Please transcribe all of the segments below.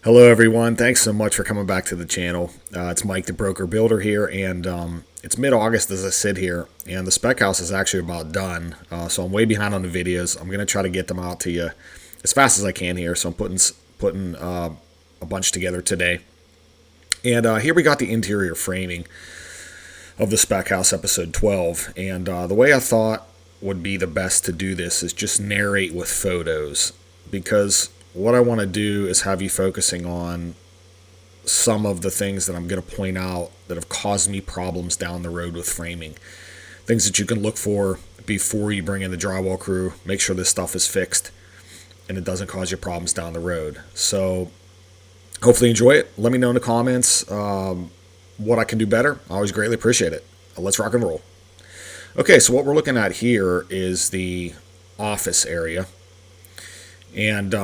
Hello, everyone. Thanks so much for coming back to the channel. It's Mike, the broker builder here, and it's mid-August as I sit here, and the spec house is actually about done. So I'm way behind on the videos. I'm going to try to get them out to you as fast as I can here. So I'm putting a bunch together today. And here we got the interior framing of the spec house, episode 12. And the way I thought would be the best to do this is just narrate with photos, because what I want to do is have you focusing on some of the things that I'm going to point out that have caused me problems down the road with framing. Things that you can look for before you bring in the drywall crew. Make sure this stuff is fixed and it doesn't cause you problems down the road. So hopefully you enjoy it. Let me know in the comments what I can do better. I always greatly appreciate it. Let's rock and roll. Okay, so what we're looking at here is the office area. And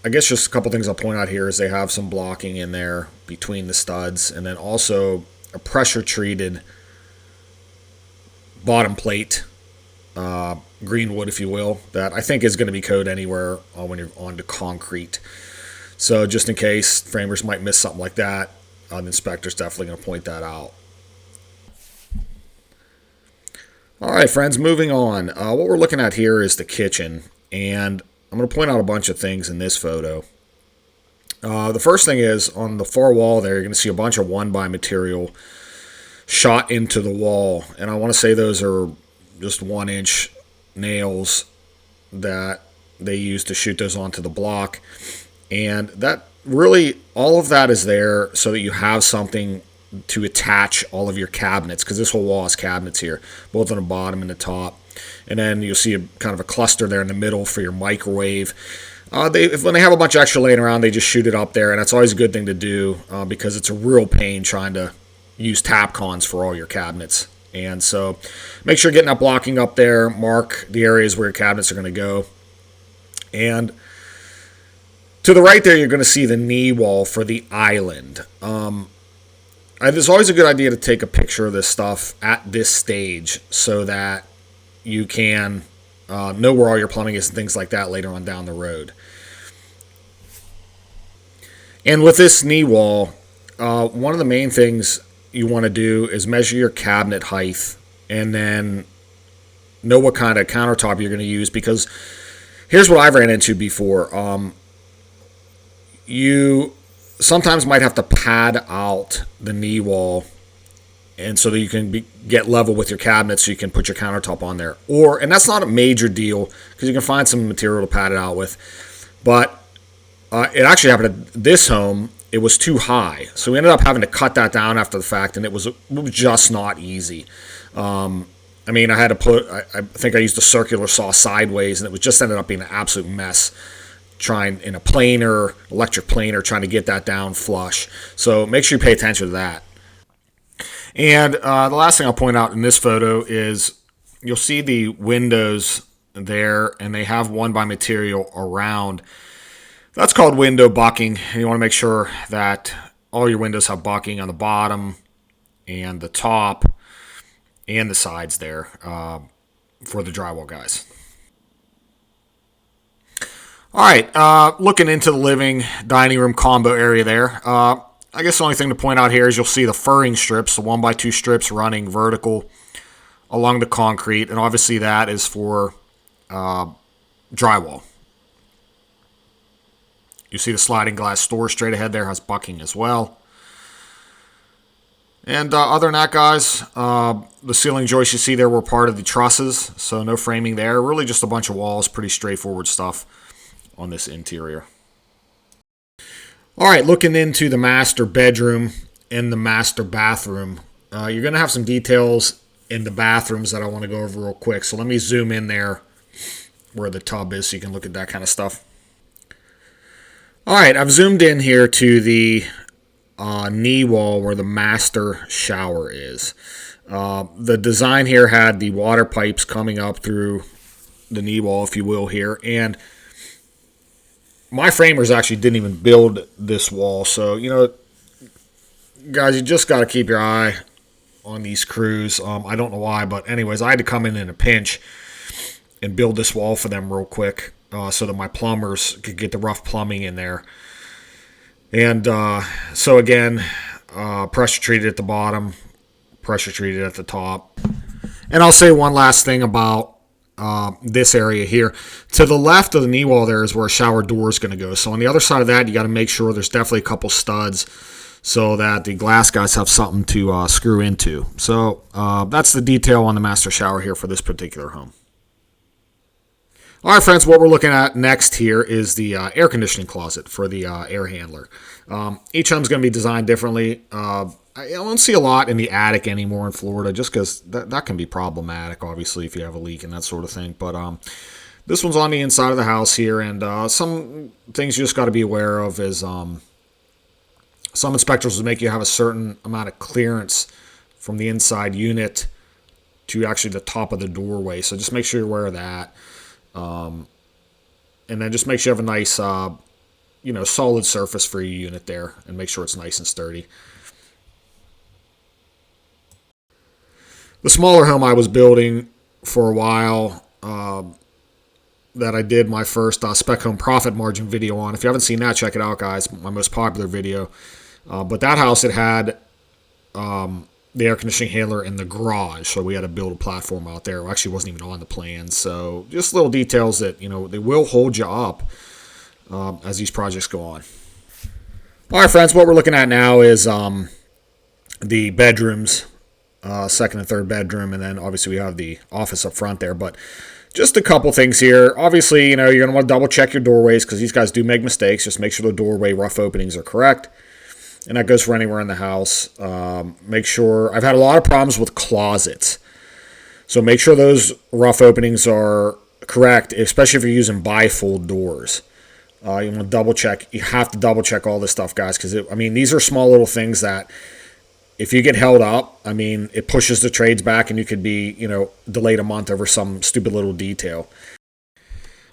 I guess just a couple things I'll point out here is they have some blocking in there between the studs, and then also a pressure treated bottom plate, green wood if you will, that I think is going to be code anywhere when you're onto concrete. So just in case framers might miss something like that, the inspector's definitely going to point that out. All right, friends, moving on. What we're looking at here is the kitchen, and I'm going to point out a bunch of things in this photo. The first thing is on the far wall there, you're going to see a bunch of 1x material shot into the wall. And I want to say those are just 1-inch nails that they use to shoot those onto the block. And that really, all of that is there so that you have something to attach all of your cabinets, because this whole wall has cabinets here, both on the bottom and the top. And then you'll see a kind of a cluster there in the middle for your microwave. When they have a bunch of extra laying around, they just shoot it up there, and that's always a good thing to do because it's a real pain trying to use Tapcons for all your cabinets. And so make sure you're getting that blocking up there. Mark the areas where your cabinets are going to go. And to the right there, you're going to see the knee wall for the island. It's always a good idea to take a picture of this stuff at this stage so that you can know where all your plumbing is and things like that later on down the road. And with this knee wall, one of the main things you want to do is measure your cabinet height and then know what kind of countertop you're going to use, because here's what I've ran into before. You sometimes might have to pad out the knee wall, and so that you can get level with your cabinet so you can put your countertop on there. And that's not a major deal because you can find some material to pad it out with. But it actually happened at this home. It was too high. So we ended up having to cut that down after the fact, and it was just not easy. I had to I think I used a circular saw sideways, and it was just ended up being an absolute mess trying in a planer, electric planer, trying to get that down flush. So make sure you pay attention to that. And the last thing I'll point out in this photo is you'll see the windows there, and they have 1x material around. That's called window bucking. And you want to make sure that all your windows have bucking on the bottom and the top and the sides there for the drywall guys. All right, looking into the living dining room combo area there. I guess the only thing to point out here is you'll see the furring strips, the 1x2 strips running vertical along the concrete, and obviously that is for drywall. You see the sliding glass door straight ahead there has bucking as well. And other than that, guys, the ceiling joists you see there were part of the trusses, so no framing there. Really just a bunch of walls, pretty straightforward stuff on this interior. All right, looking into the master bedroom and the master bathroom. You're going to have some details in the bathrooms that I want to go over real quick. So let me zoom in there where the tub is so you can look at that kind of stuff. All right, I've zoomed in here to the knee wall where the master shower is. The design here had the water pipes coming up through the knee wall, if you will, here. And my framers actually didn't even build this wall. So, guys, you just got to keep your eye on these crews. I don't know why, but anyways, I had to come in a pinch and build this wall for them real quick so that my plumbers could get the rough plumbing in there. And so again, pressure treated at the bottom, pressure treated at the top. And I'll say one last thing about this area here. To the left of the knee wall there is where a shower door is going to go. So on the other side of that, you got to make sure there's definitely a couple studs so that the glass guys have something to screw into. So that's the detail on the master shower here for this particular home. All right, friends, what we're looking at next here is the air conditioning closet for the air handler. Each home is going to be designed differently. I don't see a lot in the attic anymore in Florida just because that can be problematic, obviously, if you have a leak and that sort of thing. But this one's on the inside of the house here, and some things you just got to be aware of is some inspectors will make you have a certain amount of clearance from the inside unit to actually the top of the doorway. So just make sure you're aware of that. And then just make sure you have a nice, solid surface for your unit there, and make sure it's nice and sturdy. The smaller home I was building for a while that I did my first Spec Home profit margin video on. If you haven't seen that, check it out, guys. My most popular video. But that house, it had the air conditioning handler in the garage, so we had to build a platform out there. It actually wasn't even on the plans. So just little details that, they will hold you up as these projects go on. All right, friends, what we're looking at now is the bedrooms, second and third bedroom, and then obviously we have the office up front there. But just a couple things here. Obviously, you're going to want to double check your doorways because these guys do make mistakes. Just make sure the doorway rough openings are correct. And that goes for anywhere in the house. Make sure, I've had a lot of problems with closets. So make sure those rough openings are correct, especially if you're using bifold doors. You want to double check. You have to double check all this stuff, guys, because these are small little things that if you get held up, it pushes the trades back and you could be, delayed a month over some stupid little detail.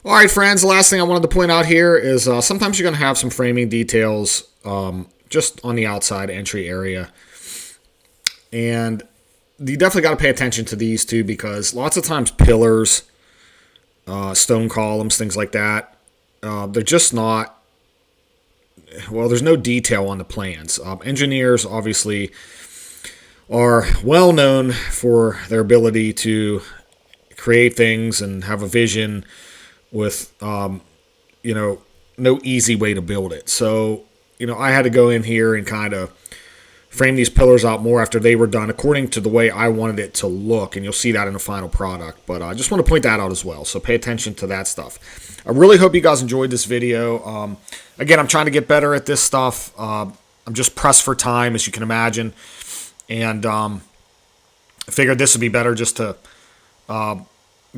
All right, friends, the last thing I wanted to point out here is sometimes you're going to have some framing details just on the outside entry area. And you definitely got to pay attention to these too, because lots of times pillars, stone columns, things like that, they're just not, there's no detail on the plans. Engineers obviously are well known for their ability to create things and have a vision with, no easy way to build it. So, I had to go in here and kind of frame these pillars out more after they were done according to the way I wanted it to look, and you'll see that in the final product. But I just want to point that out as well, so pay attention to that stuff. I really hope you guys enjoyed this video. Again, I'm trying to get better at this stuff. I'm just pressed for time, as you can imagine, and I figured this would be better just to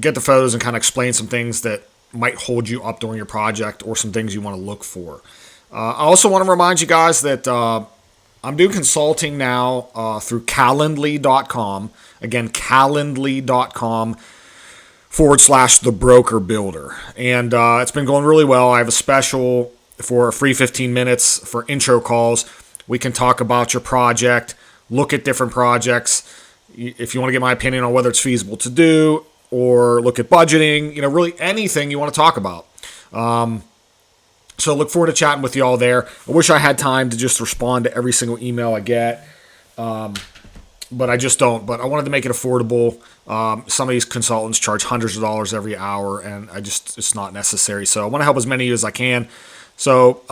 get the photos and kind of explain some things that might hold you up during your project or some things you want to look for. I also want to remind you guys that I'm doing consulting now through Calendly.com. Again, Calendly.com/the broker builder. And it's been going really well. I have a special for a free 15 minutes for intro calls. We can talk about your project, look at different projects. If you want to get my opinion on whether it's feasible to do, or look at budgeting, really anything you want to talk about. So look forward to chatting with you all there. I wish I had time to just respond to every single email I get, but I just don't. But I wanted to make it affordable. Some of these consultants charge hundreds of dollars every hour, and it's not necessary. So I want to help as many of you as I can. So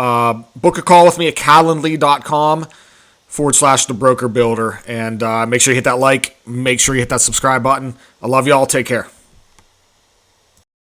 book a call with me at Calendly.com/the broker builder, and make sure you hit that like, make sure you hit that subscribe button. I love you all. Take care.